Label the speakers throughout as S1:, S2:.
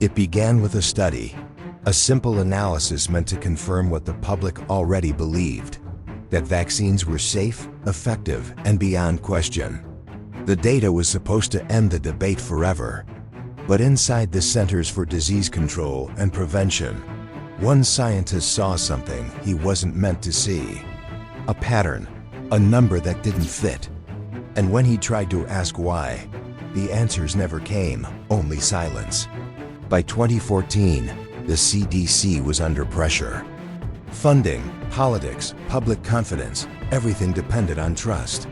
S1: It began with a study, a simple analysis meant to confirm what the public already believed, that vaccines were safe, effective, and beyond question. The data was supposed to end the debate forever. But inside the Centers for Disease Control and Prevention, one scientist saw something he wasn't meant to see. A pattern, a number that didn't fit. And when he tried to ask why, the answers never came, only silence. By 2014, the CDC was under pressure. Funding, politics, public confidence, everything depended on trust.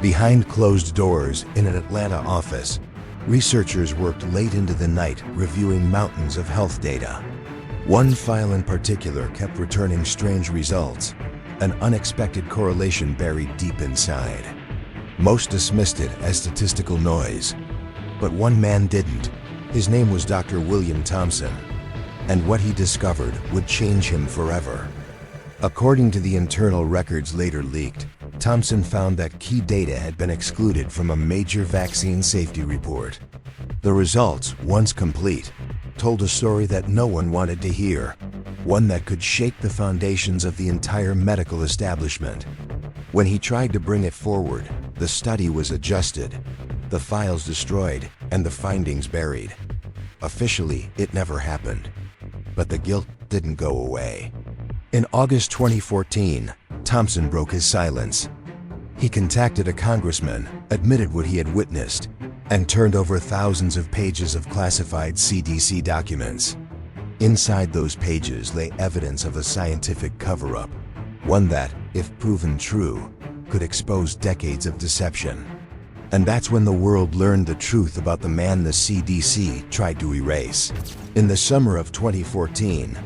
S1: Behind closed doors in an Atlanta office, researchers worked late into the night reviewing mountains of health data. One file in particular kept returning strange results, an unexpected correlation buried deep inside. Most dismissed it as statistical noise, but one man didn't. His name was Dr. William Thompson, and what he discovered would change him forever. According to the internal records later leaked, Thompson found that key data had been excluded from a major vaccine safety report. The results, once complete, told a story that no one wanted to hear, one that could shake the foundations of the entire medical establishment. When he tried to bring it forward, the study was adjusted, the files destroyed, and the findings buried. Officially, it never happened. But the guilt didn't go away. In August 2014, Thompson broke his silence. He contacted a congressman, admitted what he had witnessed, and turned over thousands of pages of classified CDC documents. Inside those pages lay evidence of a scientific cover-up, one that, if proven true, could expose decades of deception. And that's when the world learned the truth about the man the CDC tried to erase. In the summer of 2014,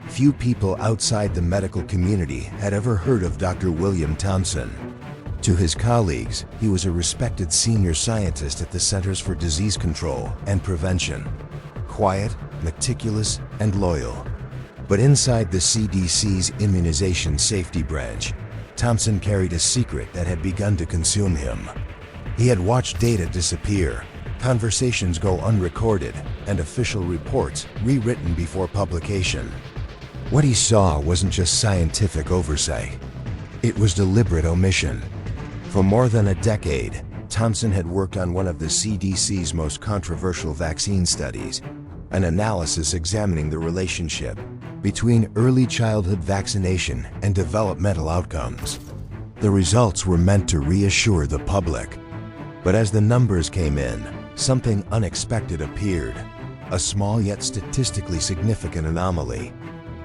S1: few people outside the medical community had ever heard of Dr. William Thompson. To his colleagues, he was a respected senior scientist at the Centers for Disease Control and Prevention. Quiet, meticulous, and loyal. But inside the CDC's immunization safety branch, Thompson carried a secret that had begun to consume him. He had watched data disappear, conversations go unrecorded, and official reports rewritten before publication. What he saw wasn't just scientific oversight. It was deliberate omission. For more than a decade, Thompson had worked on one of the CDC's most controversial vaccine studies, an analysis examining the relationship between early childhood vaccination and developmental outcomes. The results were meant to reassure the public. But as the numbers came in, something unexpected appeared, a small yet statistically significant anomaly.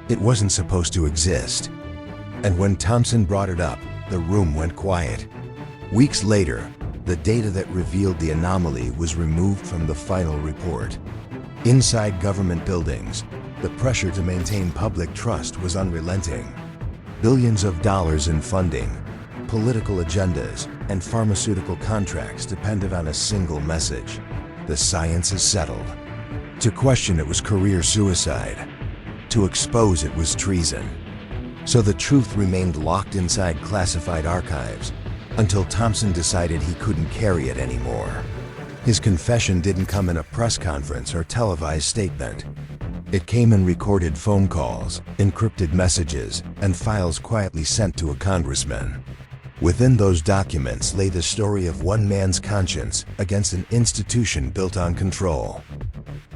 S1: It wasn't supposed to exist. And when Thompson brought it up, the room went quiet. Weeks later, the data that revealed the anomaly was removed from the final report. Inside government buildings, the pressure to maintain public trust was unrelenting. Billions of dollars in funding, political agendas, and pharmaceutical contracts depended on a single message: the science is settled. To question it was career suicide. To expose it was treason. So the truth remained locked inside classified archives until Thompson decided he couldn't carry it anymore. His confession didn't come in a press conference or televised statement. It came in recorded phone calls, encrypted messages, and files quietly sent to a congressman. Within those documents lay the story of one man's conscience against an institution built on control.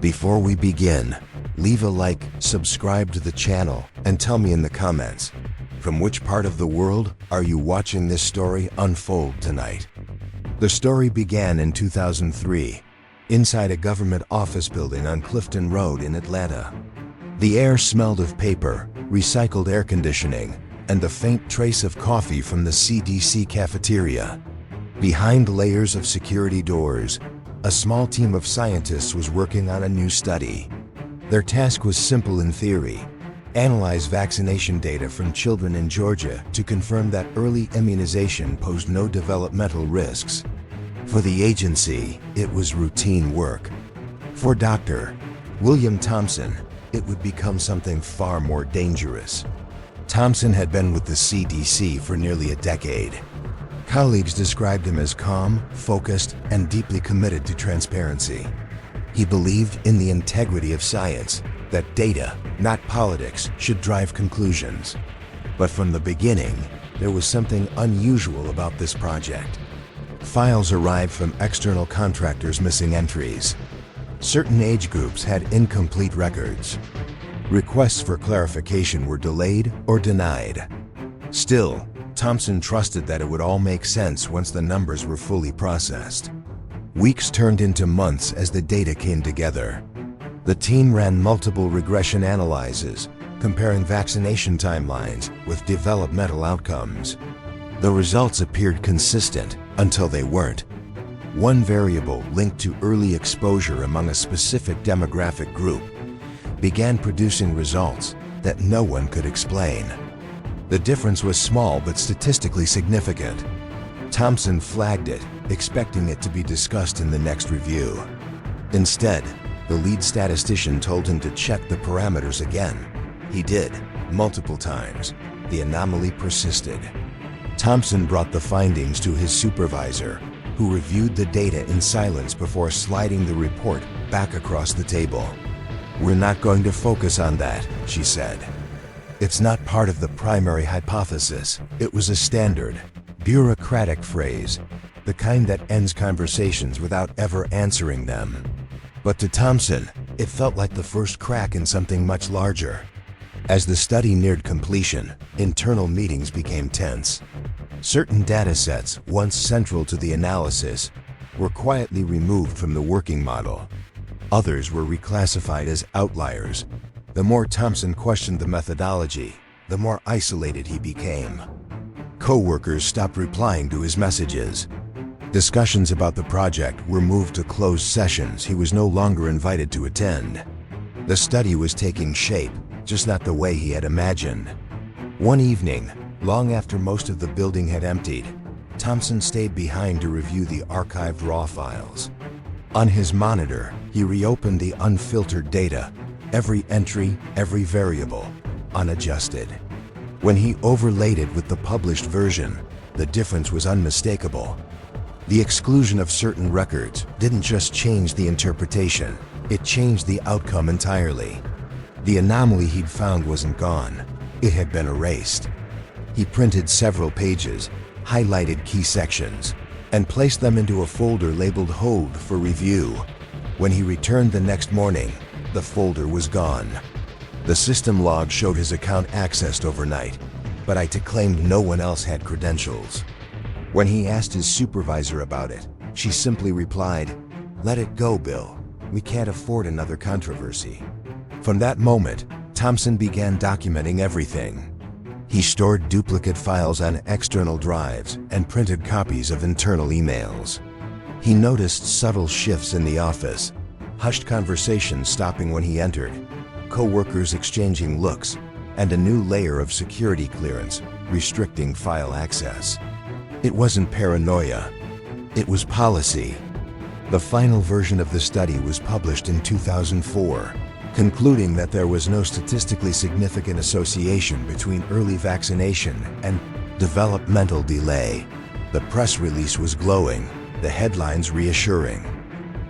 S1: Before we begin, leave a like, subscribe to the channel, and tell me in the comments, from which part of the world are you watching this story unfold tonight? The story began in 2003, inside a government office building on Clifton Road in Atlanta. The air smelled of paper, recycled air conditioning, and the faint trace of coffee from the CDC cafeteria. Behind layers of security doors, a small team of scientists was working on a new study. Their task was simple in theory: analyze vaccination data from children in Georgia to confirm that early immunization posed no developmental risks. For the agency, it was routine work. For Dr. William Thompson, it would become something far more dangerous. Thompson had been with the CDC for nearly a decade. Colleagues described him as calm, focused, and deeply committed to transparency. He believed in the integrity of science, that data, not politics, should drive conclusions. But from the beginning, there was something unusual about this project. Files arrived from external contractors missing entries. Certain age groups had incomplete records. Requests for clarification were delayed or denied. Still, Thompson trusted that it would all make sense once the numbers were fully processed. Weeks turned into months as the data came together. The team ran multiple regression analyses, comparing vaccination timelines with developmental outcomes. The results appeared consistent until they weren't. One variable linked to early exposure among a specific demographic group began producing results that no one could explain. The difference was small but statistically significant. Thompson flagged it, expecting it to be discussed in the next review. Instead, the lead statistician told him to check the parameters again. He did, multiple times. The anomaly persisted. Thompson brought the findings to his supervisor, who reviewed the data in silence before sliding the report back across the table. "We're not going to focus on that," she said. "It's not part of the primary hypothesis." It was a standard, bureaucratic phrase, the kind that ends conversations without ever answering them. But to Thompson, it felt like the first crack in something much larger. As the study neared completion, internal meetings became tense. Certain datasets, once central to the analysis, were quietly removed from the working model. Others were reclassified as outliers. The more Thompson questioned the methodology, the more isolated he became. Co-workers stopped replying to his messages. Discussions about the project were moved to closed sessions he was no longer invited to attend. The study was taking shape, just not the way he had imagined. One evening, long after most of the building had emptied, Thompson stayed behind to review the archived raw files. On his monitor, he reopened the unfiltered data, every entry, every variable, unadjusted. When he overlaid it with the published version, the difference was unmistakable. The exclusion of certain records didn't just change the interpretation, it changed the outcome entirely. The anomaly he'd found wasn't gone, it had been erased. He printed several pages, highlighted key sections, and placed them into a folder labeled Hold for review. When he returned the next morning, the folder was gone. The system log showed his account accessed overnight, but IT claimed no one else had credentials. When he asked his supervisor about it, she simply replied, "Let it go, Bill. We can't afford another controversy." From that moment, Thompson began documenting everything. He stored duplicate files on external drives and printed copies of internal emails. He noticed subtle shifts in the office, hushed conversations stopping when he entered, co-workers exchanging looks, and a new layer of security clearance restricting file access. It wasn't paranoia, it was policy. The final version of the study was published in 2004, concluding that there was no statistically significant association between early vaccination and developmental delay. The press release was glowing, the headlines reassuring.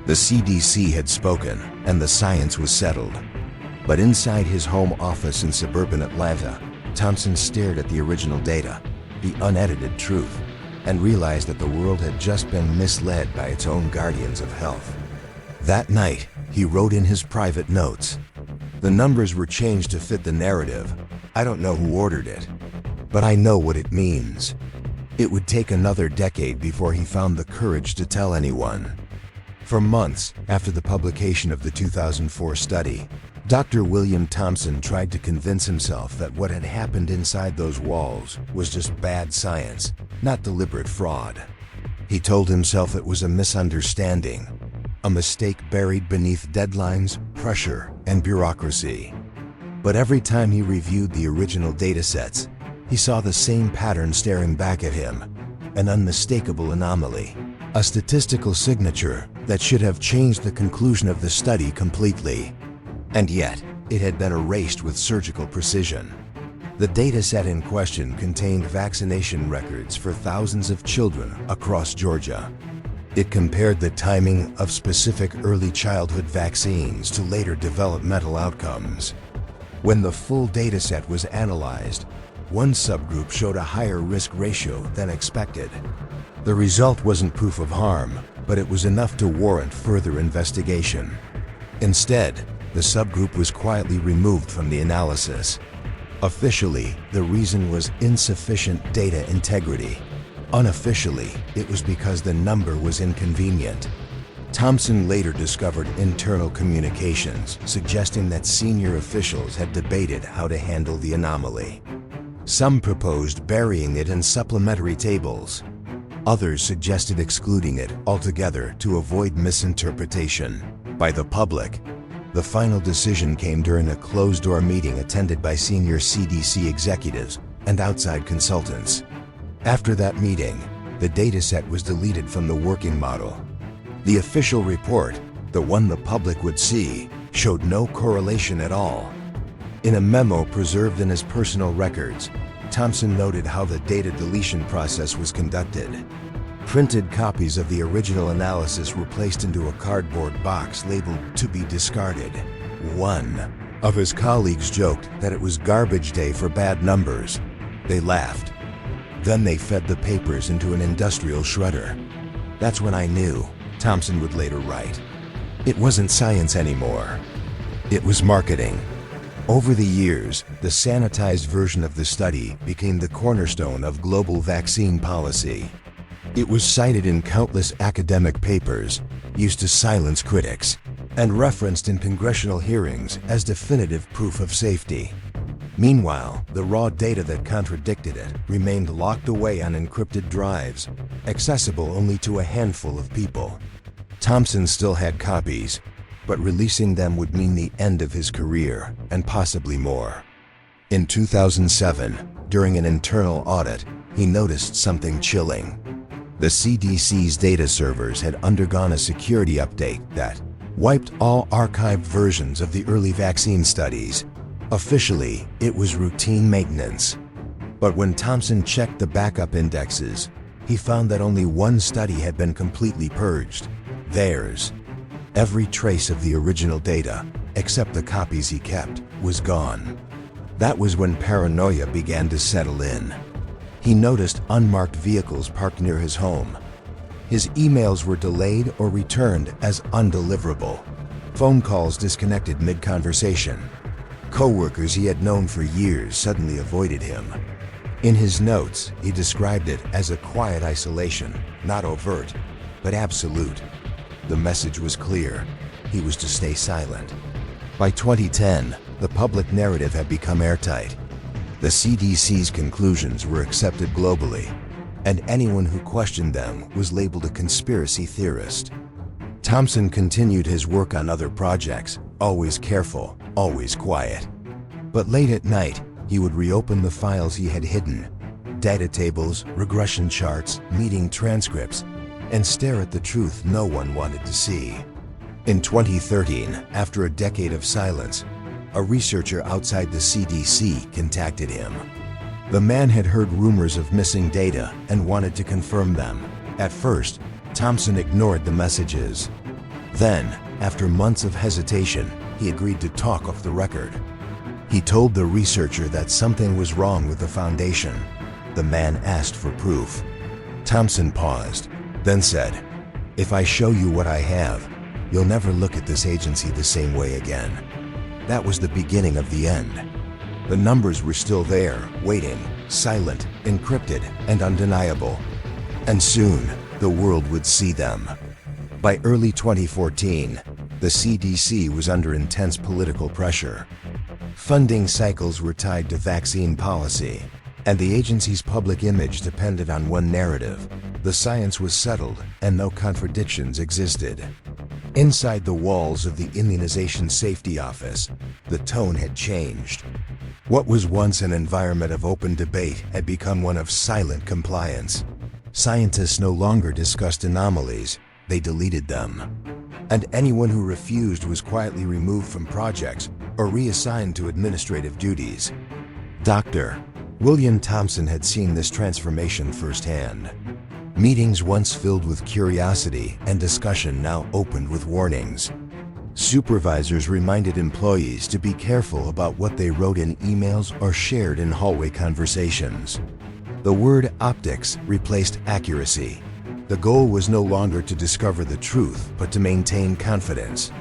S1: The CDC had spoken, and the science was settled. But inside his home office in suburban Atlanta, Thompson stared at the original data, the unedited truth, and realized that the world had just been misled by its own guardians of health. That night, he wrote in his private notes, "The numbers were changed to fit the narrative. I don't know who ordered it, but I know what it means." It would take another decade before he found the courage to tell anyone. For months after the publication of the 2004 study, Dr. William Thompson tried to convince himself that what had happened inside those walls was just bad science, not deliberate fraud. He told himself it was a misunderstanding, a mistake buried beneath deadlines, pressure, and bureaucracy. But every time he reviewed the original datasets, he saw the same pattern staring back at him, an unmistakable anomaly, a statistical signature that should have changed the conclusion of the study completely. And yet, it had been erased with surgical precision. The dataset in question contained vaccination records for thousands of children across Georgia. It compared the timing of specific early childhood vaccines to later developmental outcomes. When the full dataset was analyzed, one subgroup showed a higher risk ratio than expected. The result wasn't proof of harm, but it was enough to warrant further investigation. Instead, the subgroup was quietly removed from the analysis. Officially, the reason was insufficient data integrity. Unofficially, it was because the number was inconvenient. Thompson later discovered internal communications, suggesting that senior officials had debated how to handle the anomaly. Some proposed burying it in supplementary tables. Others suggested excluding it altogether to avoid misinterpretation by the public. The final decision came during a closed-door meeting attended by senior CDC executives and outside consultants. After that meeting, the dataset was deleted from the working model. The official report, the one the public would see, showed no correlation at all. In a memo preserved in his personal records, Thompson noted how the data deletion process was conducted. Printed copies of the original analysis were placed into a cardboard box labeled "to be discarded." One of his colleagues joked that it was garbage day for bad numbers. They laughed. Then they fed the papers into an industrial shredder. "That's when I knew," Thompson would later write. "It wasn't science anymore. It was marketing." Over the years, the sanitized version of the study became the cornerstone of global vaccine policy. It was cited in countless academic papers, used to silence critics, and referenced in congressional hearings as definitive proof of safety. Meanwhile, the raw data that contradicted it remained locked away on encrypted drives, accessible only to a handful of people. Thompson still had copies, but releasing them would mean the end of his career, and possibly more. In 2007, during an internal audit, he noticed something chilling. The CDC's data servers had undergone a security update that wiped all archived versions of the early vaccine studies. Officially, it was routine maintenance. But when Thompson checked the backup indexes, he found that only one study had been completely purged: theirs. Every trace of the original data, except the copies he kept, was gone. That was when paranoia began to settle in. He noticed unmarked vehicles parked near his home. His emails were delayed or returned as undeliverable. Phone calls disconnected mid-conversation. Co-workers he had known for years suddenly avoided him. In his notes, he described it as a quiet isolation, not overt, but absolute. The message was clear. He was to stay silent. By 2010, the public narrative had become airtight. The CDC's conclusions were accepted globally, and anyone who questioned them was labeled a conspiracy theorist. Thompson continued his work on other projects, always careful, always quiet. But late at night, he would reopen the files he had hidden, data tables, regression charts, meeting transcripts, and stare at the truth no one wanted to see. In 2013, after a decade of silence, a researcher outside the CDC contacted him. The man had heard rumors of missing data and wanted to confirm them. At first, Thompson ignored the messages. Then, after months of hesitation, he agreed to talk off the record. He told the researcher that something was wrong with the foundation. The man asked for proof. Thompson paused, then said, "If I show you what I have, you'll never look at this agency the same way again." That was the beginning of the end. The numbers were still there, waiting, silent, encrypted, and undeniable. And soon, the world would see them. By early 2014, the CDC was under intense political pressure. Funding cycles were tied to vaccine policy, and the agency's public image depended on one narrative. The science was settled, and no contradictions existed. Inside the walls of the Immunization Safety Office, the tone had changed. What was once an environment of open debate had become one of silent compliance. Scientists no longer discussed anomalies, they deleted them. And anyone who refused was quietly removed from projects or reassigned to administrative duties. Dr. William Thompson had seen this transformation firsthand. Meetings once filled with curiosity and discussion now opened with warnings. Supervisors reminded employees to be careful about what they wrote in emails or shared in hallway conversations. The word optics replaced accuracy. The goal was no longer to discover the truth, but to maintain confidence.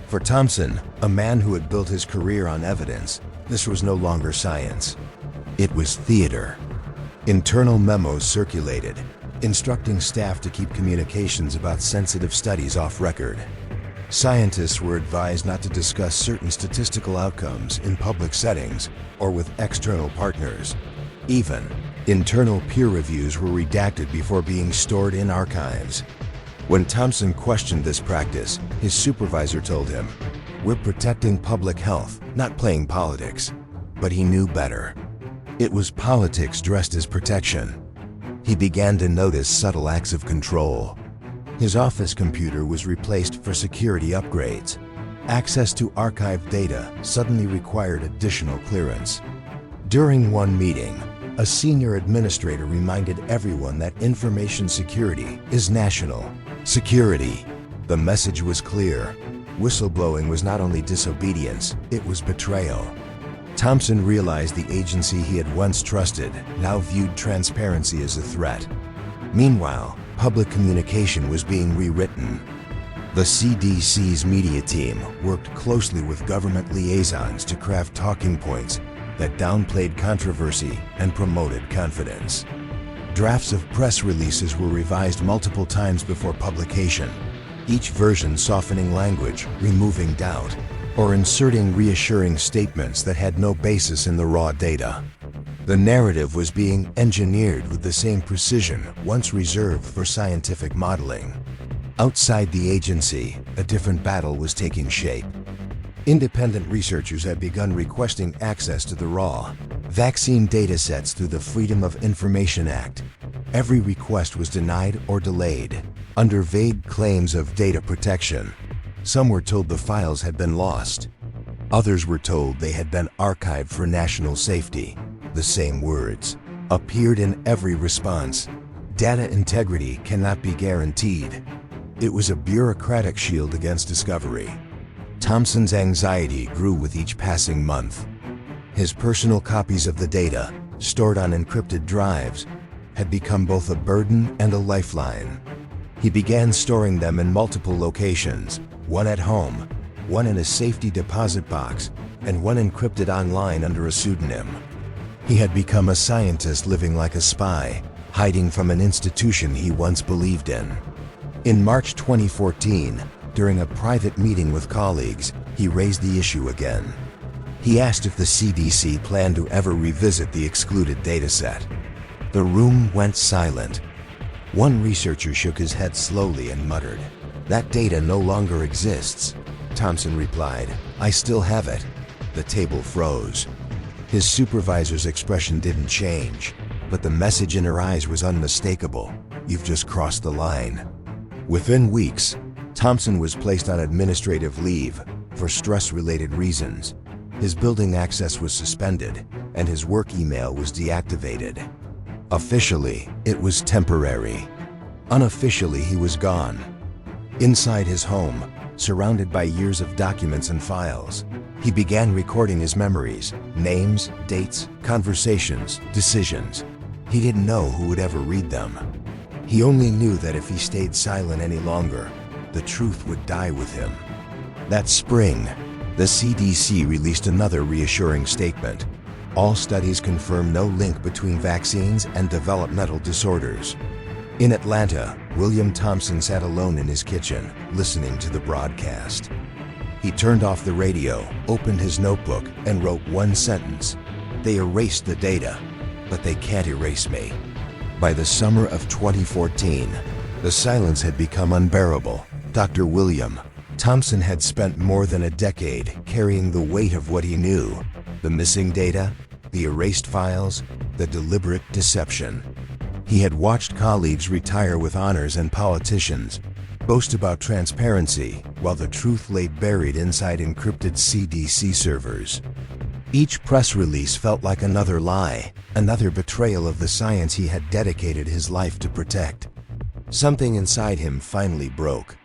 S1: For Thompson, a man who had built his career on evidence, this was no longer science. It was theater. Internal memos circulated, instructing staff to keep communications about sensitive studies off record. Scientists were advised not to discuss certain statistical outcomes in public settings or with external partners. Even internal peer reviews were redacted before being stored in archives. When Thompson questioned this practice, his supervisor told him, "We're protecting public health, not playing politics." But he knew better. It was politics dressed as protection. He began to notice subtle acts of control. His office computer was replaced for security upgrades. Access to archived data suddenly required additional clearance. During one meeting, a senior administrator reminded everyone that information security is national security. The message was clear. Whistleblowing was not only disobedience, it was betrayal. Thompson realized the agency he had once trusted now viewed transparency as a threat. Meanwhile, public communication was being rewritten. The CDC's media team worked closely with government liaisons to craft talking points that downplayed controversy and promoted confidence. Drafts of press releases were revised multiple times before publication, each version softening language, removing doubt, or inserting reassuring statements that had no basis in the raw data. The narrative was being engineered with the same precision once reserved for scientific modeling. Outside the agency, a different battle was taking shape. Independent researchers had begun requesting access to the raw vaccine datasets through the Freedom of Information Act. Every request was denied or delayed, under vague claims of data protection. Some were told the files had been lost. Others were told they had been archived for national safety. The same words appeared in every response. Data integrity cannot be guaranteed. It was a bureaucratic shield against discovery. Thompson's anxiety grew with each passing month. His personal copies of the data, stored on encrypted drives, had become both a burden and a lifeline. He began storing them in multiple locations, one at home, one in a safety deposit box, and one encrypted online under a pseudonym. He had become a scientist living like a spy, hiding from an institution he once believed in. In March 2014, during a private meeting with colleagues, he raised the issue again. He asked if the CDC planned to ever revisit the excluded dataset. The room went silent. One researcher shook his head slowly and muttered, "That data no longer exists." Thompson replied, "I still have it." The table froze. His supervisor's expression didn't change, but the message in her eyes was unmistakable. "You've just crossed the line." Within weeks, Thompson was placed on administrative leave for stress-related reasons. His building access was suspended, and his work email was deactivated. Officially, it was temporary. Unofficially, he was gone. Inside his home, surrounded by years of documents and files, he began recording his memories, names, dates, conversations, decisions. He didn't know who would ever read them. He only knew that if he stayed silent any longer, the truth would die with him. That spring, the CDC released another reassuring statement. All studies confirm no link between vaccines and developmental disorders. In Atlanta, William Thompson sat alone in his kitchen, listening to the broadcast. He turned off the radio, opened his notebook, and wrote one sentence. "They erased the data, but they can't erase me." By the summer of 2014, the silence had become unbearable. Dr. William Thompson had spent more than a decade carrying the weight of what he knew: the missing data, the erased files, the deliberate deception. He had watched colleagues retire with honors and politicians boast about transparency while the truth lay buried inside encrypted CDC servers. Each press release felt like another lie, another betrayal of the science he had dedicated his life to protect. Something inside him finally broke.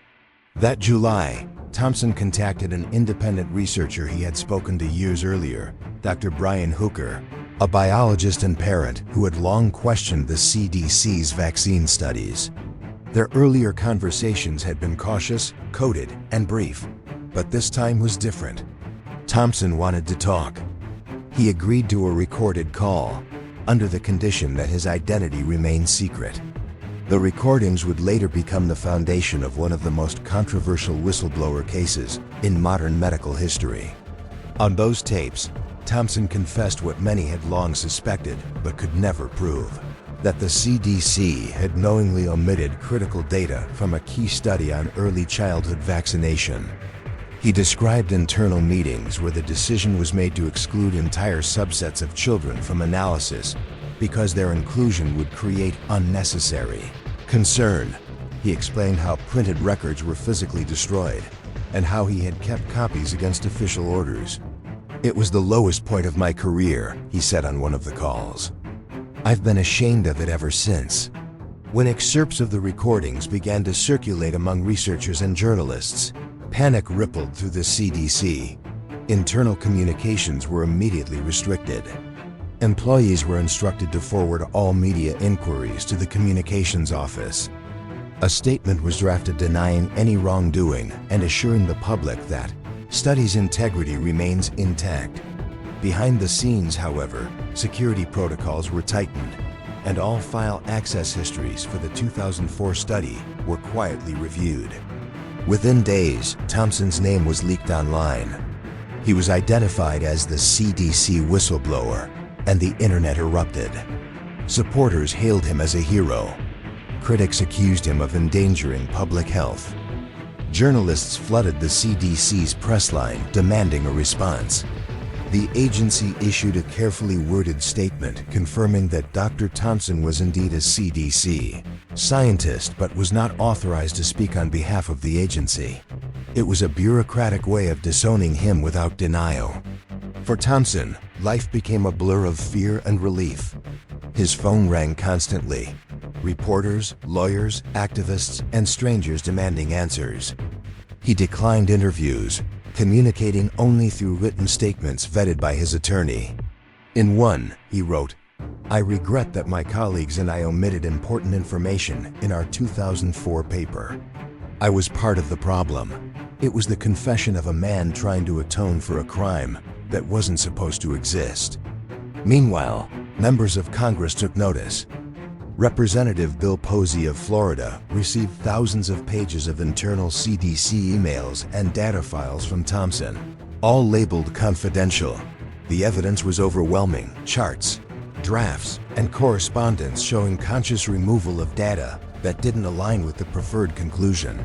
S1: That July, Thompson contacted an independent researcher he had spoken to years earlier, Dr. Brian Hooker, a biologist and parent who had long questioned the CDC's vaccine studies. Their earlier conversations had been cautious, coded, and brief, but this time was different. Thompson wanted to talk. He agreed to a recorded call, under the condition that his identity remained secret. The recordings would later become the foundation of one of the most controversial whistleblower cases in modern medical history. On those tapes, Thompson confessed what many had long suspected but could never prove: that the CDC had knowingly omitted critical data from a key study on early childhood vaccination. He described internal meetings where the decision was made to exclude entire subsets of children from analysis because their inclusion would create unnecessary concern. He explained how printed records were physically destroyed and how he had kept copies against official orders. "It was the lowest point of my career," he said on one of the calls. "I've been ashamed of it ever since." When excerpts of the recordings began to circulate among researchers and journalists, panic rippled through the CDC. Internal communications were immediately restricted. Employees were instructed to forward all media inquiries to the communications office. A statement was drafted denying any wrongdoing and assuring the public that study's integrity remains intact. Behind the scenes, however, security protocols were tightened, and all file access histories for the 2004 study were quietly reviewed. Within days, Thompson's name was leaked online. He was identified as the CDC Whistleblower, and the internet erupted. Supporters hailed him as a hero. Critics accused him of endangering public health. Journalists flooded the CDC's press line, demanding a response. The agency issued a carefully worded statement confirming that Dr. Thompson was indeed a CDC scientist but was not authorized to speak on behalf of the agency. It was a bureaucratic way of disowning him without denial. For Thompson, life became a blur of fear and relief. His phone rang constantly. Reporters, lawyers, activists, and strangers demanding answers. He declined interviews, communicating only through written statements vetted by his attorney. In one, he wrote, "I regret that my colleagues and I omitted important information in our 2004 paper. I was part of the problem. It was the confession of a man trying to atone for a crime that wasn't supposed to exist." Meanwhile, members of Congress took notice. Representative Bill Posey of Florida received thousands of pages of internal CDC emails and data files from Thompson, all labeled confidential. The evidence was overwhelming: charts, drafts, and correspondence showing conscious removal of data that didn't align with the preferred conclusion.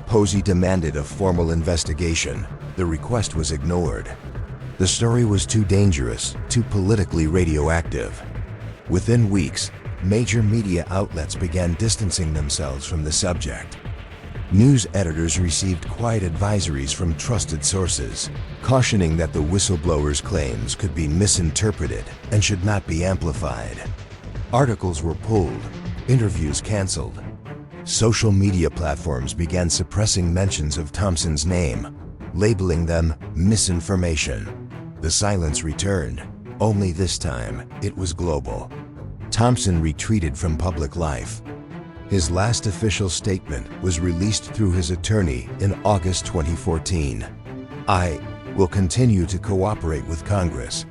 S1: Posey demanded a formal investigation. The request was ignored. The story was too dangerous, too politically radioactive. Within weeks, major media outlets began distancing themselves from the subject. News editors received quiet advisories from trusted sources, cautioning that the whistleblower's claims could be misinterpreted and should not be amplified. Articles were pulled, interviews canceled. Social media platforms began suppressing mentions of Thompson's name, labeling them misinformation. The silence returned, only this time it was global. Thompson retreated from public life. His last official statement was released through his attorney in August 2014. "I will continue to cooperate with Congress.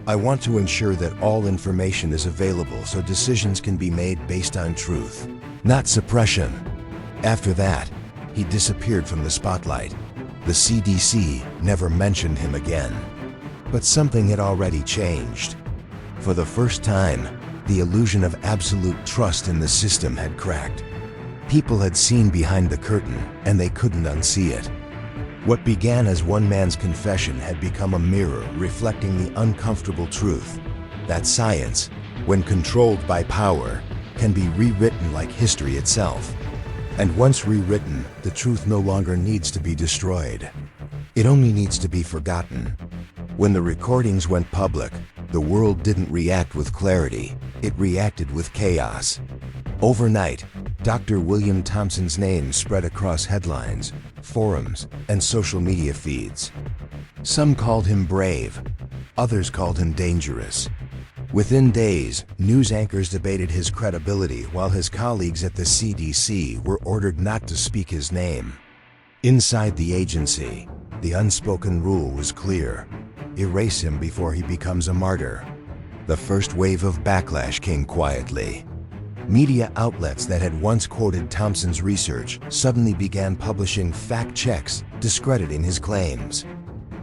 S1: I want to ensure that all information is available so decisions can be made based on truth, not suppression." After that, he disappeared from the spotlight. The CDC never mentioned him again. But something had already changed. For the first time, the illusion of absolute trust in the system had cracked. People had seen behind the curtain, and they couldn't unsee it. What began as one man's confession had become a mirror reflecting the uncomfortable truth that science, when controlled by power, can be rewritten like history itself. And once rewritten, the truth no longer needs to be destroyed. It only needs to be forgotten. When the recordings went public, the world didn't react with clarity, it reacted with chaos. Overnight, Dr. William Thompson's name spread across headlines, forums, and social media feeds. Some called him brave, others called him dangerous. Within days, news anchors debated his credibility while his colleagues at the CDC were ordered not to speak his name. Inside the agency, the unspoken rule was clear: erase him before he becomes a martyr. The first wave of backlash came quietly. Media outlets that had once quoted Thompson's research suddenly began publishing fact checks discrediting his claims.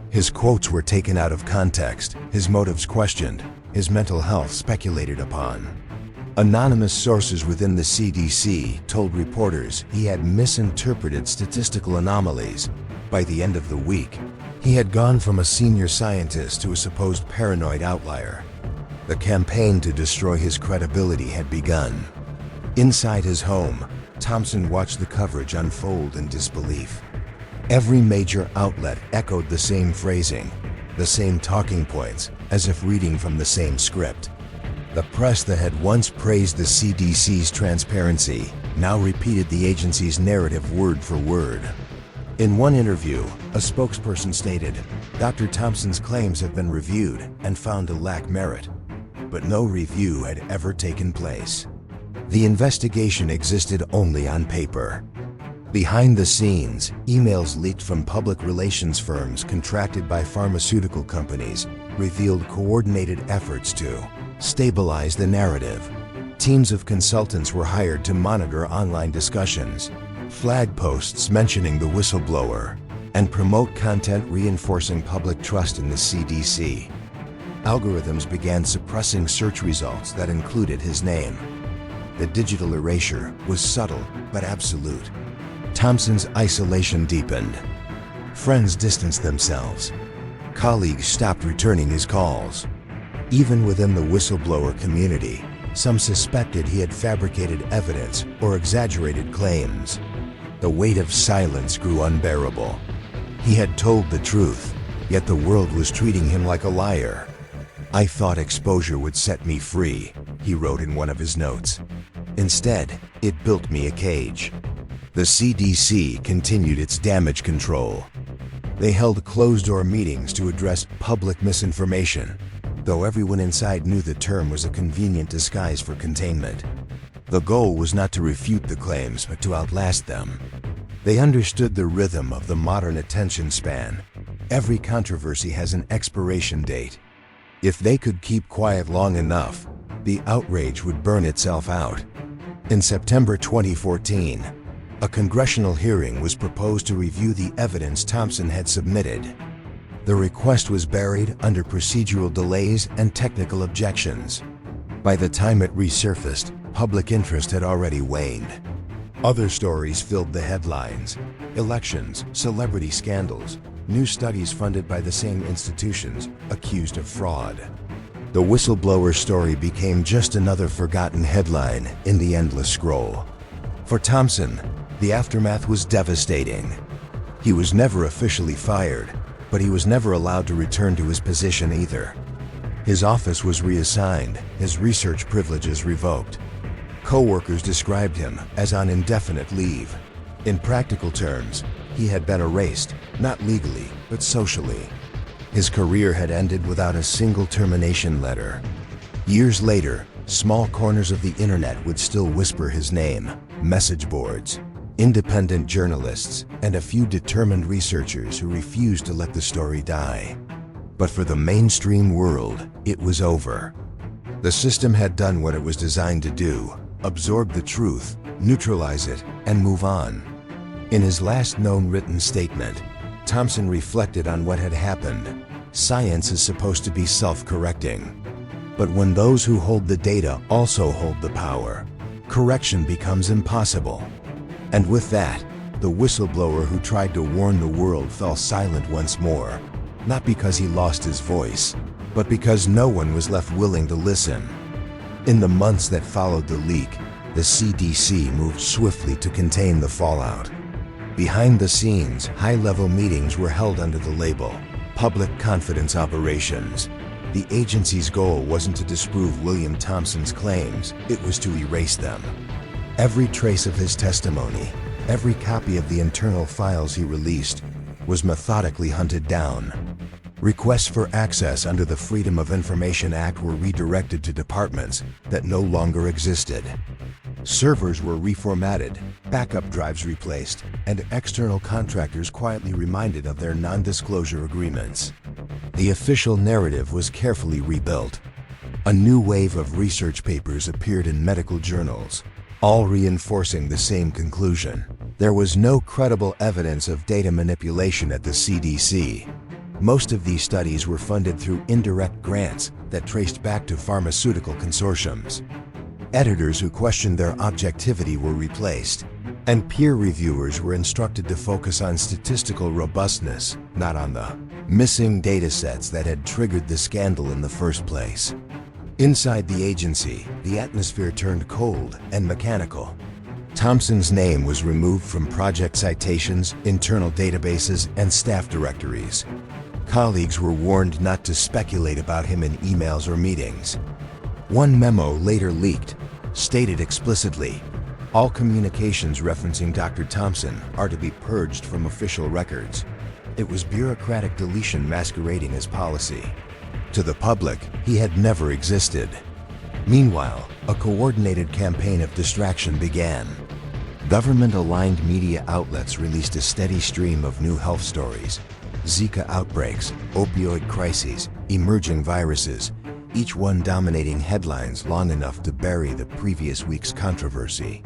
S1: His quotes were taken out of context, his motives questioned, his mental health speculated upon. Anonymous sources within the CDC told reporters he had misinterpreted statistical anomalies. By the end of the week, he had gone from a senior scientist to a supposed paranoid outlier. The campaign to destroy his credibility had begun. Inside his home, Thompson watched the coverage unfold in disbelief. Every major outlet echoed the same phrasing, the same talking points, as if reading from the same script. The press that had once praised the CDC's transparency now repeated the agency's narrative word for word. In one interview, a spokesperson stated, "Dr. Thompson's claims have been reviewed and found to lack merit." But no review had ever taken place. The investigation existed only on paper. Behind the scenes, emails leaked from public relations firms contracted by pharmaceutical companies revealed coordinated efforts to stabilize the narrative. Teams of consultants were hired to monitor online discussions, flag posts mentioning the whistleblower, and promote content reinforcing public trust in the CDC. Algorithms began suppressing search results that included his name. The digital erasure was subtle but absolute. Thompson's isolation deepened. Friends distanced themselves. Colleagues stopped returning his calls. Even within the whistleblower community, some suspected he had fabricated evidence or exaggerated claims. The weight of silence grew unbearable. He had told the truth, yet the world was treating him like a liar. "I thought exposure would set me free," he wrote in one of his notes. "Instead, it built me a cage." The CDC continued its damage control. They held closed-door meetings to address public misinformation, though everyone inside knew the term was a convenient disguise for containment. The goal was not to refute the claims, but to outlast them. They understood the rhythm of the modern attention span. Every controversy has an expiration date. If they could keep quiet long enough, the outrage would burn itself out. In September 2014, a congressional hearing was proposed to review the evidence Thompson had submitted. The request was buried under procedural delays and technical objections. By the time it resurfaced, public interest had already waned. Other stories filled the headlines: elections, celebrity scandals, new studies funded by the same institutions accused of fraud. The whistleblower story became just another forgotten headline in the endless scroll. For Thompson, the aftermath was devastating. He was never officially fired, but he was never allowed to return to his position either. His office was reassigned, his research privileges revoked. Co-workers described him as on indefinite leave. In practical terms, he had been erased, not legally, but socially. His career had ended without a single termination letter. Years later, small corners of the internet would still whisper his name: message boards, independent journalists, and a few determined researchers who refused to let the story die. But for the mainstream world, it was over. The system had done what it was designed to do: absorb the truth, neutralize it, and move on. In his last known written statement, Thompson reflected on what had happened. Science is supposed to be self-correcting. But when those who hold the data also hold the power, correction becomes impossible. And with that, the whistleblower who tried to warn the world fell silent once more, not because he lost his voice, but because no one was left willing to listen. In the months that followed the leak, the CDC moved swiftly to contain the fallout. Behind the scenes, high-level meetings were held under the label Public Confidence Operations. The agency's goal wasn't to disprove William Thompson's claims, it was to erase them. Every trace of his testimony, every copy of the internal files he released, was methodically hunted down. Requests for access under the Freedom of Information Act were redirected to departments that no longer existed. Servers were reformatted, backup drives replaced, and external contractors quietly reminded of their non-disclosure agreements. The official narrative was carefully rebuilt. A new wave of research papers appeared in medical journals, all reinforcing the same conclusion. There was no credible evidence of data manipulation at the CDC. Most of these studies were funded through indirect grants that traced back to pharmaceutical consortiums. Editors who questioned their objectivity were replaced, and peer reviewers were instructed to focus on statistical robustness, not on the missing datasets that had triggered the scandal in the first place. Inside the agency, the atmosphere turned cold and mechanical. Thompson's name was removed from project citations, internal databases, and staff directories. Colleagues were warned not to speculate about him in emails or meetings. One memo later leaked, stated explicitly, all communications referencing Dr. Thompson are to be purged from official records. It was bureaucratic deletion masquerading as policy. To the public, he had never existed. Meanwhile, a coordinated campaign of distraction began. Government-aligned media outlets released a steady stream of new health stories: Zika outbreaks, opioid crises, emerging viruses, each one dominating headlines long enough to bury the previous week's controversy.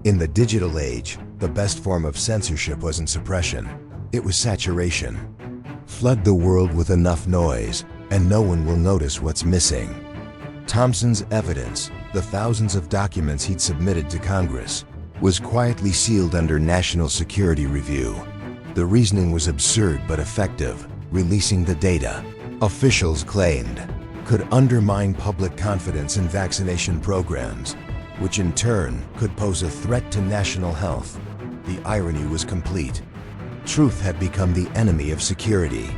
S1: In the digital age, the best form of censorship wasn't suppression, it was saturation. Flood the world with enough noise, and no one will notice what's missing. Thompson's evidence, the thousands of documents he'd submitted to Congress, was quietly sealed under national security review. The reasoning was absurd but effective. Releasing the data, officials claimed, could undermine public confidence in vaccination programs, which in turn could pose a threat to national health. The irony was complete. Truth had become the enemy of security.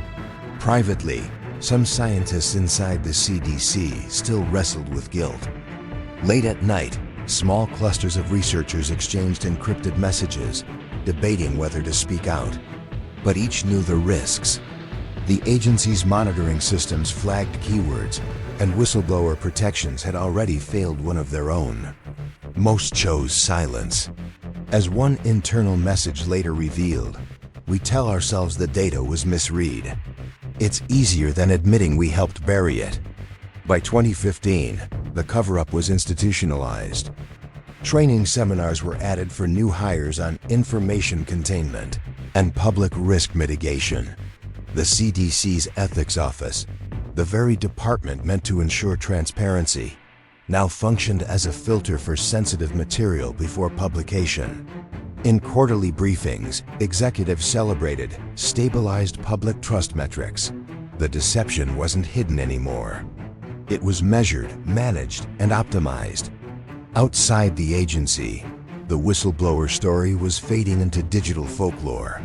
S1: Privately, some scientists inside the CDC still wrestled with guilt. Late at night, small clusters of researchers exchanged encrypted messages, debating whether to speak out. But each knew the risks. The agency's monitoring systems flagged keywords, and whistleblower protections had already failed one of their own. Most chose silence. As one internal message later revealed, we tell ourselves the data was misread. It's easier than admitting we helped bury it. By 2015, the cover-up was institutionalized. Training seminars were added for new hires on information containment and public risk mitigation. The CDC's ethics office, the very department meant to ensure transparency, now functioned as a filter for sensitive material before publication. In quarterly briefings, executives celebrated stabilized public trust metrics. The deception wasn't hidden anymore. It was measured, managed, and optimized. Outside the agency, the whistleblower story was fading into digital folklore.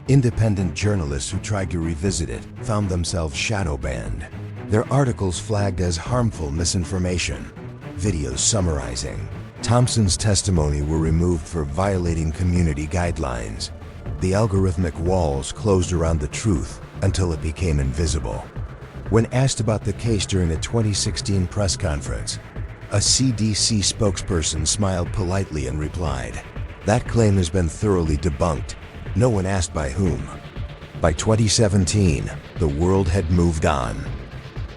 S1: Independent journalists who tried to revisit it found themselves shadow banned. Their articles flagged as harmful misinformation. Videos summarizing Thompson's testimony were removed for violating community guidelines. The algorithmic walls closed around the truth until it became invisible. When asked about the case during a 2016 press conference, a CDC spokesperson smiled politely and replied, "That claim has been thoroughly debunked." No one asked by whom. By 2017, the world had moved on.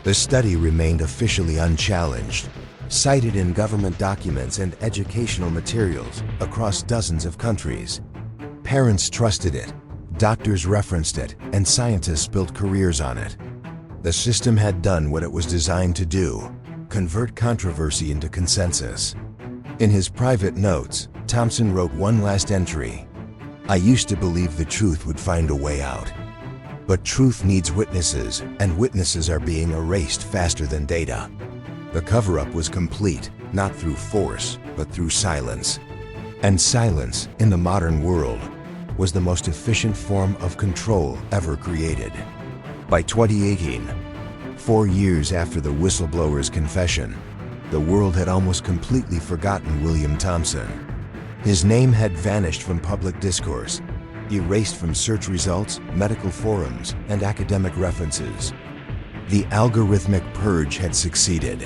S1: The study remained officially unchallenged, cited in government documents and educational materials across dozens of countries. Parents trusted it, doctors referenced it, and scientists built careers on it. The system had done what it was designed to do: convert controversy into consensus. In his private notes, Thompson wrote one last entry: "I used to believe the truth would find a way out. But truth needs witnesses, and witnesses are being erased faster than data." The cover-up was complete, not through force, but through silence. And silence, in the modern world, was the most efficient form of control ever created. By 2018, 4 years after the whistleblower's confession, the world had almost completely forgotten William Thompson. His name had vanished from public discourse, erased from search results, medical forums, and academic references. The algorithmic purge had succeeded.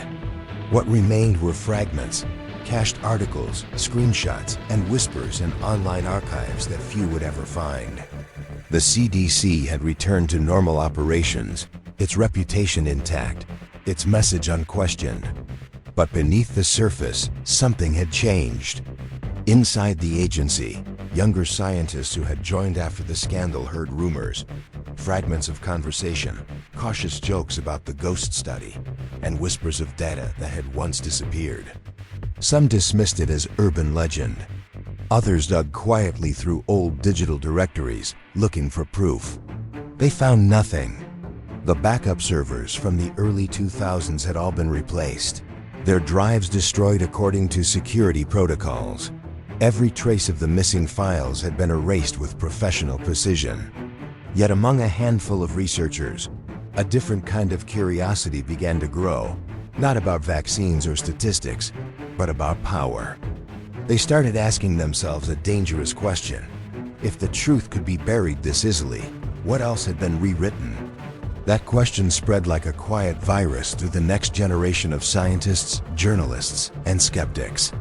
S1: What remained were fragments, cached articles, screenshots, and whispers in online archives that few would ever find. The CDC had returned to normal operations, its reputation intact, its message unquestioned. But beneath the surface, something had changed. Inside the agency, younger scientists who had joined after the scandal heard rumors, fragments of conversation, cautious jokes about the ghost study, and whispers of data that had once disappeared. Some dismissed it as urban legend. Others dug quietly through old digital directories, looking for proof. They found nothing. The backup servers from the early 2000s had all been replaced, their drives destroyed according to security protocols. Every trace of the missing files had been erased with professional precision. Yet among a handful of researchers, a different kind of curiosity began to grow, not about vaccines or statistics, but about power. They started asking themselves a dangerous question. If the truth could be buried this easily, what else had been rewritten? That question spread like a quiet virus through the next generation of scientists, journalists, and skeptics.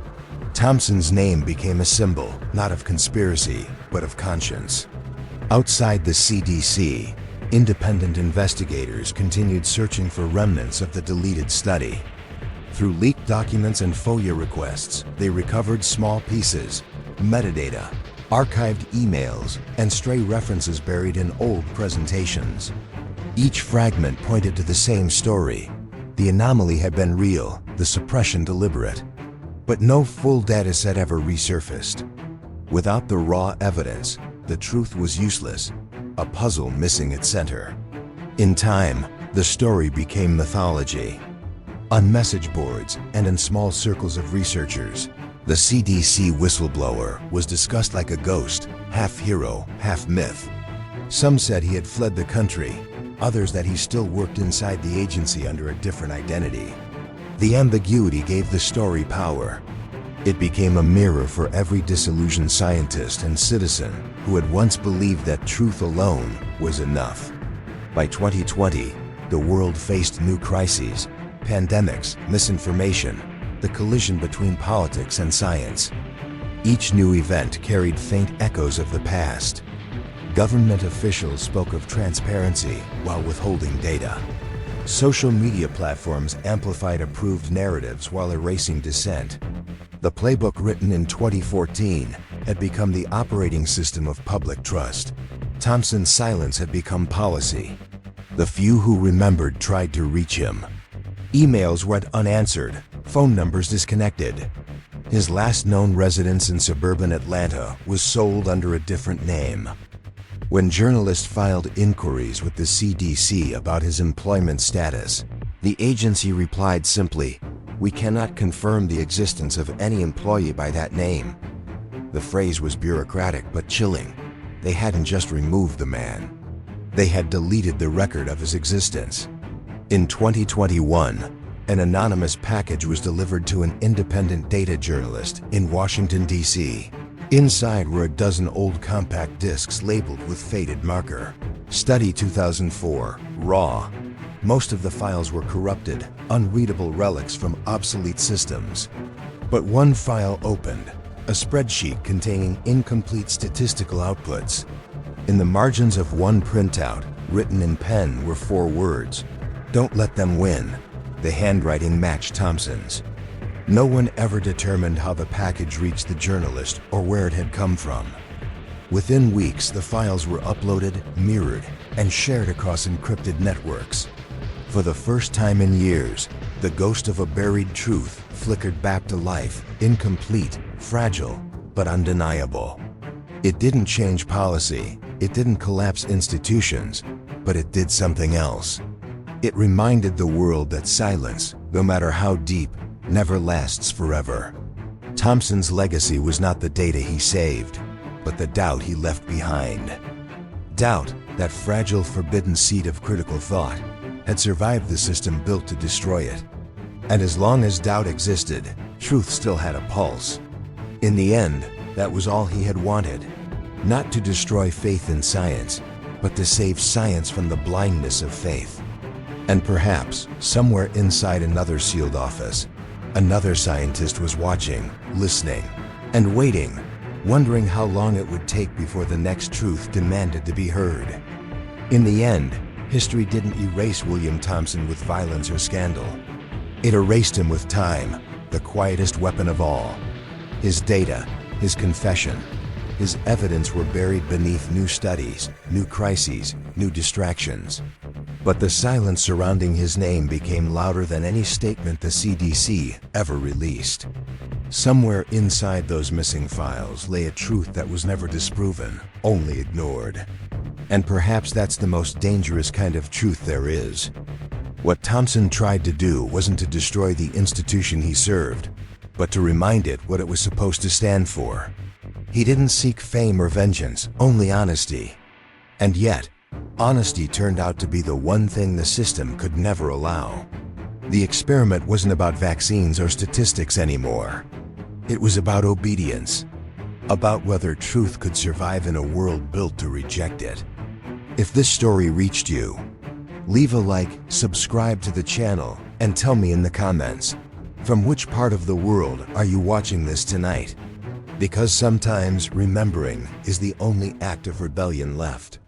S1: Thompson's name became a symbol, not of conspiracy, but of conscience. Outside the CDC, independent investigators continued searching for remnants of the deleted study. Through leaked documents and FOIA requests, they recovered small pieces, metadata, archived emails, and stray references buried in old presentations. Each fragment pointed to the same story. The anomaly had been real, the suppression deliberate. But no full dataset ever resurfaced. Without the raw evidence, the truth was useless, a puzzle missing its center. In time, the story became mythology. On message boards and in small circles of researchers, the CDC whistleblower was discussed like a ghost, half hero, half myth. Some said he had fled the country, others that he still worked inside the agency under a different identity. The ambiguity gave the story power. It became a mirror for every disillusioned scientist and citizen who had once believed that truth alone was enough. By 2020, the world faced new crises, pandemics, misinformation, the collision between politics and science. Each new event carried faint echoes of the past. Government officials spoke of transparency while withholding data. Social media platforms amplified approved narratives while erasing dissent. The playbook written in 2014 had become the operating system of public trust. Thompson's silence had become policy. The few who remembered tried to reach him. Emails went unanswered, phone numbers disconnected. His last known residence in suburban Atlanta was sold under a different name. When journalists filed inquiries with the CDC about his employment status, the agency replied simply, "We cannot confirm the existence of any employee by that name." The phrase was bureaucratic but chilling. They hadn't just removed the man. They had deleted the record of his existence. In 2021, an anonymous package was delivered to an independent data journalist in Washington, D.C. Inside were a dozen old compact discs labeled with faded marker. Study 2004, raw. Most of the files were corrupted, unreadable relics from obsolete systems. But one file opened, a spreadsheet containing incomplete statistical outputs. In the margins of one printout, written in pen, were 4 words. "Don't let them win." The handwriting matched Thompson's. No one ever determined how the package reached the journalist or where it had come from. Within weeks, the files were uploaded, mirrored, and shared across encrypted networks. For the first time in years, the ghost of a buried truth flickered back to life, incomplete, fragile, but undeniable. It didn't change policy, it didn't collapse institutions, but it did something else. It reminded the world that silence, no matter how deep, never lasts forever. Thompson's legacy was not the data he saved, but the doubt he left behind. Doubt, that fragile, forbidden seed of critical thought, had survived the system built to destroy it. And as long as doubt existed, truth still had a pulse. In the end, That was all he had wanted. Not to destroy faith in science, but to save science from the blindness of faith. And perhaps, somewhere inside another sealed office, another scientist was watching, listening, and waiting, wondering how long it would take before the next truth demanded to be heard. In the end, history didn't erase William Thompson with violence or scandal. It erased him with time, the quietest weapon of all. His data, his confession, his evidence were buried beneath new studies, new crises, new distractions. But the silence surrounding his name became louder than any statement the CDC ever released. Somewhere inside those missing files lay a truth that was never disproven, only ignored. And perhaps that's the most dangerous kind of truth there is. What Thompson tried to do wasn't to destroy the institution he served, but to remind it what it was supposed to stand for. He didn't seek fame or vengeance, only honesty. And yet, honesty turned out to be the one thing the system could never allow. The experiment wasn't about vaccines or statistics anymore. It was about obedience, about whether truth could survive in a world built to reject it. If this story reached you, leave a like, subscribe to the channel, and tell me in the comments, from which part of the world are you watching this tonight? Because sometimes remembering is the only act of rebellion left.